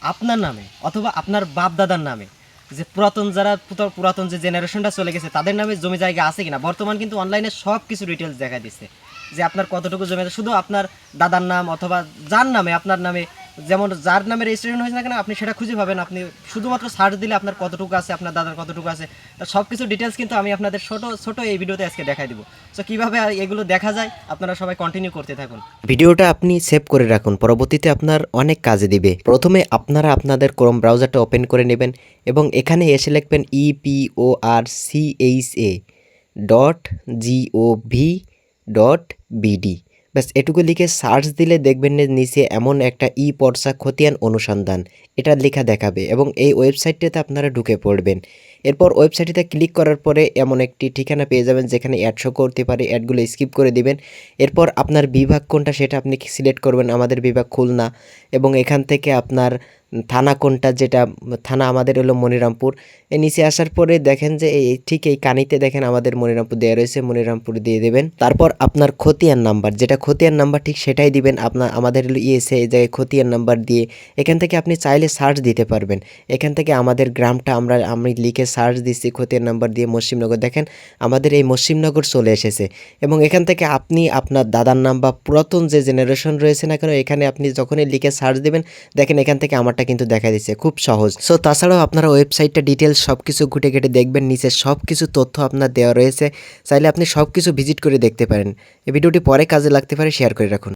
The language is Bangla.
আপনার নামে অথবা আপনার বাপ দাদার নামে, যে পুরাতন যে জেনারেশনটা চলে গেছে তাদের নামে জমি জায়গা আছে কিনা। বর্তমান কিন্তু অনলাইনে সব কিছু ডিটেলস দেখা দিচ্ছে যে আপনার কতটুকু জমি আছে, শুধু আপনার দাদার নাম অথবা যার নামে আপনার নামে, যেমন যার নামে রেজিস্ট্রেশন হয়েছে না কেন আপনি সেটা খুঁজে পাবেন। আপনি শুধুমাত্র সার্চ দিলে আপনার কতটুকু আছে, আপনার দাদার কতটুকু আছে, সব কিছু ডিটেলস কিন্তু আমি আপনাদের ছোট ছোট এই ভিডিওতে আজকে দেখাই দিব। সো কীভাবে এগুলো দেখা যায় আপনারা সবাই কন্টিনিউ করতে থাকুন। ভিডিওটা আপনি সেভ করে রাখুন, পরবর্তীতে আপনার অনেক কাজে দিবে। প্রথমে আপনারা আপনাদের ক্রোম ব্রাউজারটা ওপেন করে নেবেন এবং এখানে এসে লিখবেন eporcha.gov.bd। ব্যাস এটুকু লিখে সার্চ দিলে দেখবেন যে নিচে এমন একটা পর্চা খতিয়ান অনুসন্ধান এটা লেখা দেখাবে এবং এই ওয়েবসাইটটাতে আপনারা ঢুকে পড়বেন। এরপর ওয়েবসাইটটিতে ক্লিক করার পরে এমন একটি ঠিকানা পেয়ে যাবেন যেখানে অ্যাড শো করতে পারে, অ্যাডগুলো স্কিপ করে দিবেন। এরপর আপনার বিভাগ কোনটা সেটা আপনি সিলেক্ট করবেন। আমাদের বিভাগ খুলনা এবং এখান থেকে আপনার থানা কোনটা, যেটা থানা আমাদের হলো মনিরামপুর। এর নিচে আসার পরে দেখেন যে ঠিক এই কানিতে দেখেন আমাদের মনিরামপুর দেওয়া রয়েছে, মনিরামপুর দিয়ে দেবেন। তারপর আপনার খতিয়ান নাম্বার, যেটা খতিয়ান নাম্বার ঠিক সেটাই দিবেন। আমাদের হলো ইয়েছে এই জায়গায় খতিয়ান নাম্বার দিয়ে এখান থেকে আপনি চাইলে সার্চ দিতে পারবেন। এখান থেকে আমাদের গ্রামটা আমি লিখে সার্চ দিচ্ছি খতিয়ান নাম্বার দিয়ে মসিমনগর, দেখেন আমাদের এই মসিমনগর চলে এসেছে। এবং এখান থেকে আপনি আপনার দাদার নাম বা পুরাতন যে জেনারেশন রয়েছে না কেন এখানে আপনি যখনই লিখে সার্চ দেবেন দেখেন এখান থেকে আমারটা কিন্তু দেখা দিচ্ছে, খুব সহজ। সো তাছাড়াও আপনারা ওয়েবসাইটটা ডিটেলস সব কিছু ঘুটে ঘেটে দেখবেন, নিচে সব কিছু তথ্য আপনার দেওয়া রয়েছে, চাইলে আপনি সব কিছু ভিজিট করে দেখতে পারেন। এই ভিডিওটি পরে কাজে লাগতে পারে, শেয়ার করে রাখুন।